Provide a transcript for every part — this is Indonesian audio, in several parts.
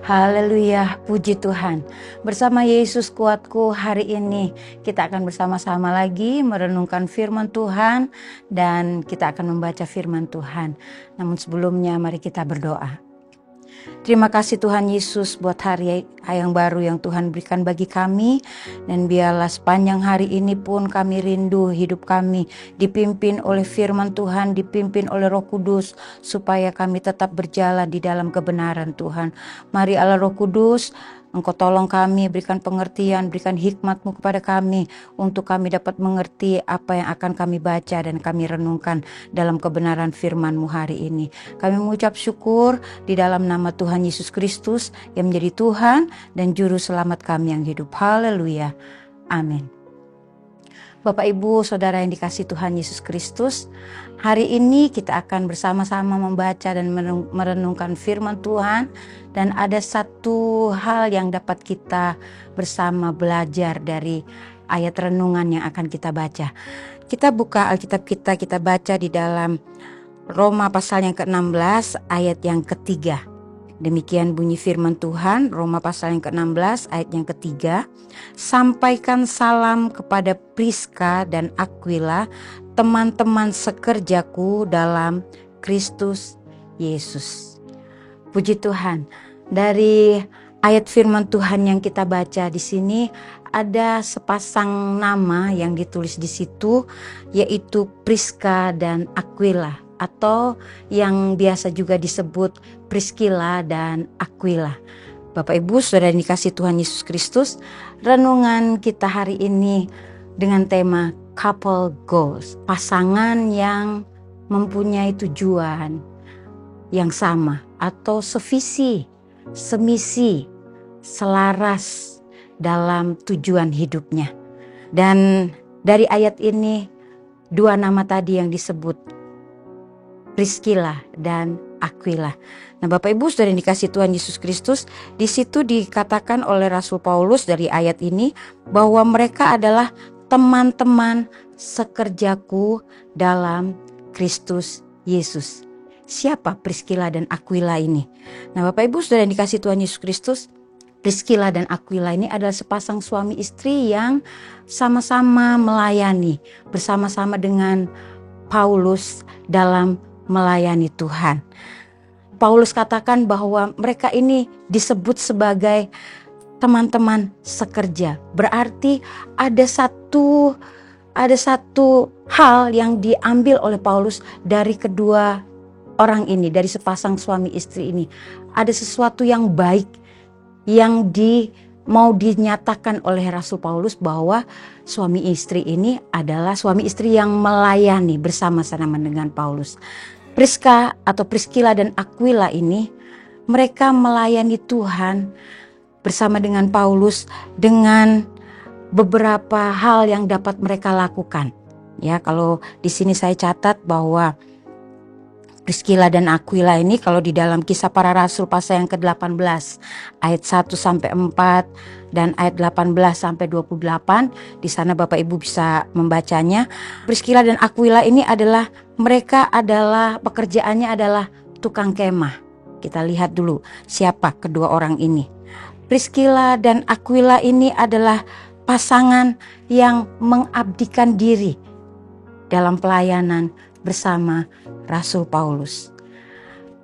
Haleluya, puji Tuhan. Bersama Yesus kuatku, hari ini kita akan bersama-sama lagi merenungkan firman Tuhan dan kita akan membaca firman Tuhan. Namun sebelumnya mari kita berdoa. Terima kasih Tuhan Yesus buat hari yang baru yang Tuhan berikan bagi kami. Dan biarlah sepanjang hari ini pun kami rindu hidup kami dipimpin oleh firman Tuhan, dipimpin oleh Roh Kudus, supaya kami tetap berjalan di dalam kebenaran Tuhan. Mari Allah Roh Kudus, Engkau tolong kami, berikan pengertian, berikan hikmat-Mu kepada kami, untuk kami dapat mengerti apa yang akan kami baca dan kami renungkan dalam kebenaran firman-Mu hari ini. Kami mengucap syukur di dalam nama Tuhan Yesus Kristus yang menjadi Tuhan dan Juru Selamat kami yang hidup. Haleluya. Amin. Bapak Ibu Saudara yang dikasihi Tuhan Yesus Kristus, hari ini kita akan bersama-sama membaca dan merenungkan firman Tuhan. Dan ada satu hal yang dapat kita bersama belajar dari ayat renungan yang akan kita baca. Kita buka Alkitab kita baca di dalam Roma pasal yang ke-16 ayat yang ketiga. Demikian bunyi firman Tuhan, Roma pasal yang ke-16 ayat yang ketiga. Sampaikan salam kepada Priska dan Aquila, teman-teman sekerjaku dalam Kristus Yesus. Puji Tuhan. Dari ayat firman Tuhan yang kita baca di sini ada sepasang nama yang ditulis di situ, yaitu Priska dan Aquila, atau yang biasa juga disebut Priscilla dan Aquila. Bapak Ibu Saudara yang dikasihi Tuhan Yesus Kristus, renungan kita hari ini dengan tema couple goals, pasangan yang mempunyai tujuan yang sama atau sevisi, semisi, selaras dalam tujuan hidupnya. Dan dari ayat ini dua nama tadi yang disebut, Priscilla dan Aquila. Nah, Bapak Ibu Saudara yang dikasihi Tuhan Yesus Kristus, di situ dikatakan oleh Rasul Paulus dari ayat ini bahwa mereka adalah teman-teman sekerjaku dalam Kristus Yesus. Siapa Priscilla dan Aquila ini? Nah, Bapak Ibu Saudara yang dikasihi Tuhan Yesus Kristus, Priscilla dan Aquila ini adalah sepasang suami istri yang sama-sama melayani bersama-sama dengan Paulus dalam melayani Tuhan. Paulus katakan bahwa mereka ini disebut sebagai teman-teman sekerja. Berarti ada satu hal yang diambil oleh Paulus dari kedua orang ini, dari sepasang suami istri ini. Ada sesuatu yang baik yang mau dinyatakan oleh Rasul Paulus bahwa suami istri ini adalah suami istri yang melayani bersama-sama dengan Paulus. Priska atau Priscilla dan Aquila ini, mereka melayani Tuhan bersama dengan Paulus dengan beberapa hal yang dapat mereka lakukan. Ya, kalau di sini saya catat bahwa Priscilla dan Aquila ini kalau di dalam Kisah Para Rasul pasal yang ke-18 ayat 1 sampai 4 dan ayat 18 sampai 28, di sana Bapak Ibu bisa membacanya. Priscilla dan Aquila ini mereka adalah pekerjaannya adalah tukang kemah. Kita lihat dulu siapa kedua orang ini. Priscilla dan Aquila ini adalah pasangan yang mengabdikan diri dalam pelayanan bersama Rasul Paulus.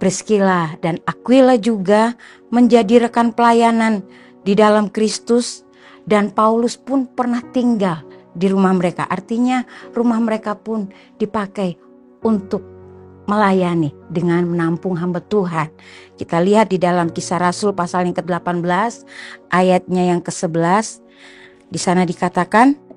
Priscilla dan Aquila juga menjadi rekan pelayanan di dalam Kristus, dan Paulus pun pernah tinggal di rumah mereka. Artinya rumah mereka pun dipakai untuk melayani dengan menampung hamba Tuhan. Kita lihat di dalam Kisah Rasul pasal yang ke-18 ayatnya yang ke-11. Di sana dikatakan,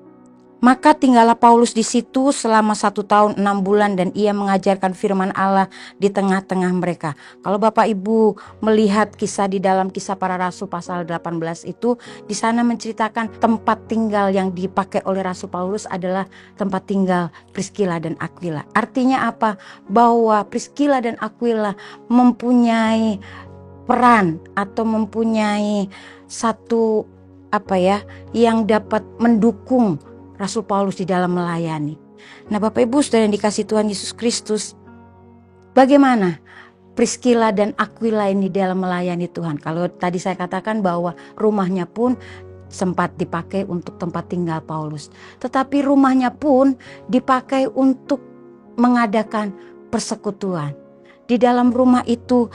maka tinggallah Paulus di situ selama 1 tahun 6 bulan dan ia mengajarkan firman Allah di tengah-tengah mereka. Kalau Bapak Ibu melihat kisah di dalam Kisah Para Rasul pasal 18 itu, di sana menceritakan tempat tinggal yang dipakai oleh Rasul Paulus adalah tempat tinggal Priscilla dan Aquila. Artinya apa? Bahwa Priscilla dan Aquila mempunyai peran atau mempunyai satu yang dapat mendukung Rasul Paulus di dalam melayani. Nah, Bapak Ibu Saudara yang dikasihi Tuhan Yesus Kristus, bagaimana Priscilla dan Aquila ini dalam melayani Tuhan. Kalau tadi saya katakan bahwa rumahnya pun sempat dipakai untuk tempat tinggal Paulus. Tetapi rumahnya pun dipakai untuk mengadakan persekutuan. Di dalam rumah itu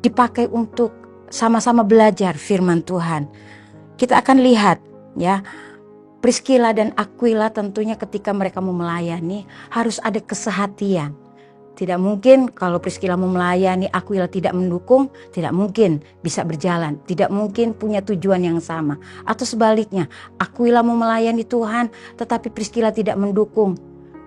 dipakai untuk sama-sama belajar firman Tuhan. Kita akan lihat ya, Priscilla dan Aquila tentunya ketika mereka mau melayani harus ada kesehatian. Tidak mungkin kalau Priscilla mau melayani, Aquila tidak mendukung, tidak mungkin bisa berjalan. Tidak mungkin punya tujuan yang sama. Atau sebaliknya, Aquila mau melayani Tuhan, tetapi Priscilla tidak mendukung.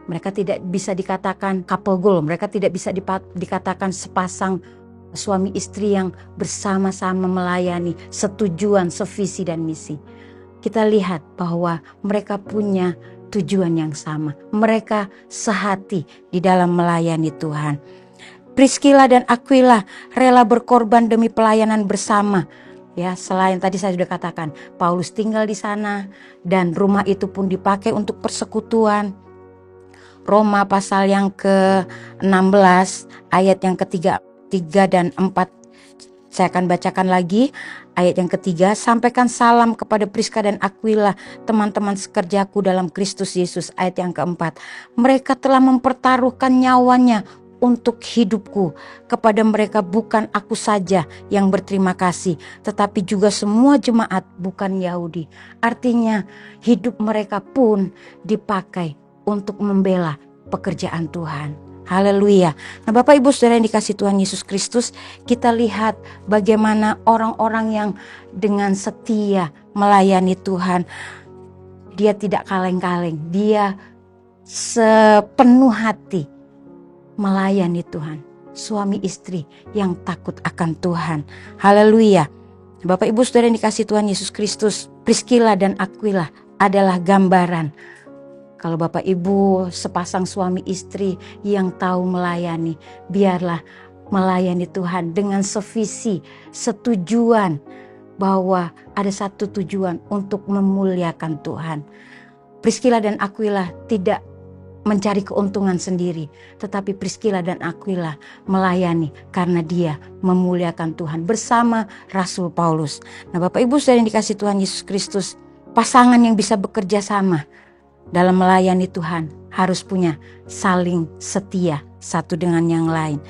Mereka tidak bisa dikatakan couple goal, mereka tidak bisa dikatakan sepasang suami istri yang bersama-sama melayani, setujuan, sevisi dan misi. Kita lihat bahwa mereka punya tujuan yang sama. Mereka sehati di dalam melayani Tuhan. Priscilla dan Aquila rela berkorban demi pelayanan bersama. Ya, selain tadi saya sudah katakan, Paulus tinggal di sana dan rumah itu pun dipakai untuk persekutuan. Roma pasal yang ke-16 ayat yang ketiga dan 4. Saya akan bacakan lagi ayat yang ketiga. Sampaikan salam kepada Priska dan Aquila, teman-teman sekerjaku dalam Kristus Yesus. Ayat yang keempat. Mereka telah mempertaruhkan nyawanya untuk hidupku. Kepada mereka bukan aku saja yang berterima kasih, tetapi juga semua jemaat bukan Yahudi. Artinya hidup mereka pun dipakai untuk membela pekerjaan Tuhan. Haleluya. Nah, Bapak Ibu Saudara yang dikasihi Tuhan Yesus Kristus, kita lihat bagaimana orang-orang yang dengan setia melayani Tuhan. Dia tidak kaleng-kaleng, dia sepenuh hati melayani Tuhan. Suami istri yang takut akan Tuhan. Haleluya. Bapak Ibu Saudara yang dikasihi Tuhan Yesus Kristus, Priscilla dan Aquila adalah gambaran. Kalau Bapak Ibu sepasang suami istri yang tahu melayani, biarlah melayani Tuhan dengan sevisi, setujuan bahwa ada satu tujuan untuk memuliakan Tuhan. Priscilla dan Aquila tidak mencari keuntungan sendiri, tetapi Priscilla dan Aquila melayani karena dia memuliakan Tuhan bersama Rasul Paulus. Nah, Bapak Ibu Saudara yang dikasihi Tuhan Yesus Kristus, pasangan yang bisa bekerja sama dalam melayani Tuhan harus punya saling setia satu dengan yang lain.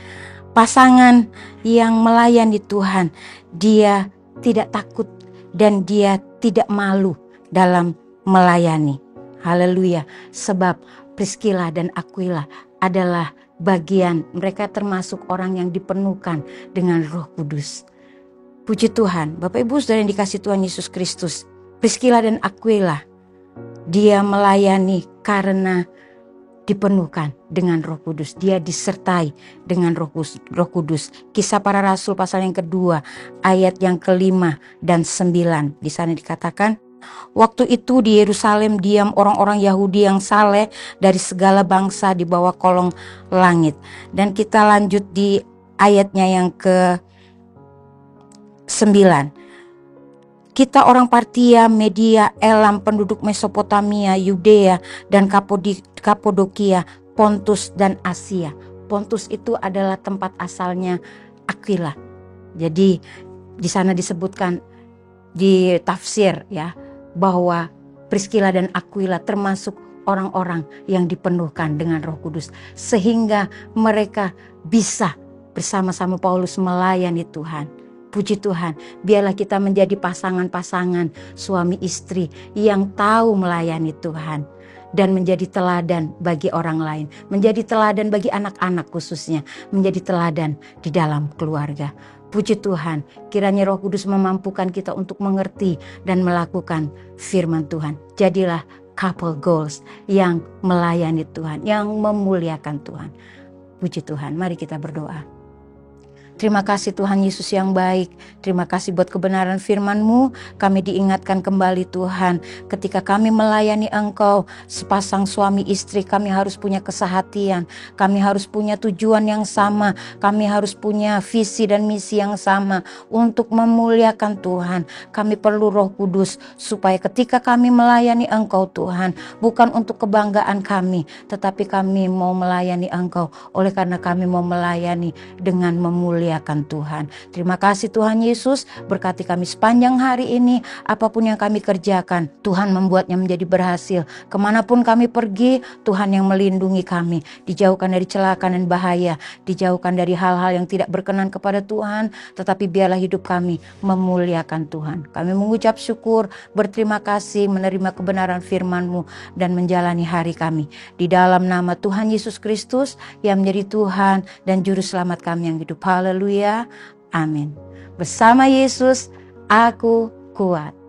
Pasangan yang melayani Tuhan, dia tidak takut dan dia tidak malu dalam melayani. Haleluya. Sebab Priscilla dan Aquila adalah bagian, mereka termasuk orang yang dipenuhkan dengan Roh Kudus. Puji Tuhan. Bapak Ibu Saudara yang dikasihi Tuhan Yesus Kristus, Priscilla dan Aquila, dia melayani karena dipenuhkan dengan Roh Kudus. Dia disertai dengan Roh Kudus. Kisah Para Rasul pasal yang kedua ayat yang ke-5 dan 9. Di sana dikatakan, waktu itu di Yerusalem diam orang-orang Yahudi yang saleh dari segala bangsa di bawah kolong langit. Dan kita lanjut di ayatnya yang ke-9. Kita orang Partia, Media, Elam, penduduk Mesopotamia, Yudea, dan Kapodokia, Pontus, dan Asia. Pontus itu adalah tempat asalnya Aquila. Jadi di sana disebutkan di tafsir ya, bahwa Priscilla dan Aquila termasuk orang-orang yang dipenuhkan dengan Roh Kudus. Sehingga mereka bisa bersama-sama Paulus melayani Tuhan. Puji Tuhan, biarlah kita menjadi pasangan-pasangan suami istri yang tahu melayani Tuhan dan menjadi teladan bagi orang lain, menjadi teladan bagi anak-anak khususnya, menjadi teladan di dalam keluarga. Puji Tuhan, kiranya Roh Kudus memampukan kita untuk mengerti dan melakukan firman Tuhan. Jadilah couple goals yang melayani Tuhan, yang memuliakan Tuhan. Puji Tuhan, mari kita berdoa. Terima kasih Tuhan Yesus yang baik. Terima kasih buat kebenaran firman-Mu. Kami diingatkan kembali Tuhan, ketika kami melayani Engkau, sepasang suami istri, kami harus punya kesehatian. Kami harus punya tujuan yang sama. Kami harus punya visi dan misi yang sama untuk memuliakan Tuhan. Kami perlu Roh Kudus supaya ketika kami melayani Engkau Tuhan, bukan untuk kebanggaan kami, tetapi kami mau melayani Engkau oleh karena kami mau melayani dengan memuliakan Tuhan. Terima kasih Tuhan Yesus, berkati kami sepanjang hari ini. Apapun yang kami kerjakan, Tuhan membuatnya menjadi berhasil. Kemanapun kami pergi, Tuhan yang melindungi kami, dijauhkan dari celaka dan bahaya, dijauhkan dari hal-hal yang tidak berkenan kepada Tuhan, tetapi biarlah hidup kami memuliakan Tuhan. Kami mengucap syukur, berterima kasih, menerima kebenaran firman-Mu dan menjalani hari kami di dalam nama Tuhan Yesus Kristus yang menjadi Tuhan dan Juru Selamat kami yang hidup. Haleluya, amin. Bersama Yesus, aku kuat.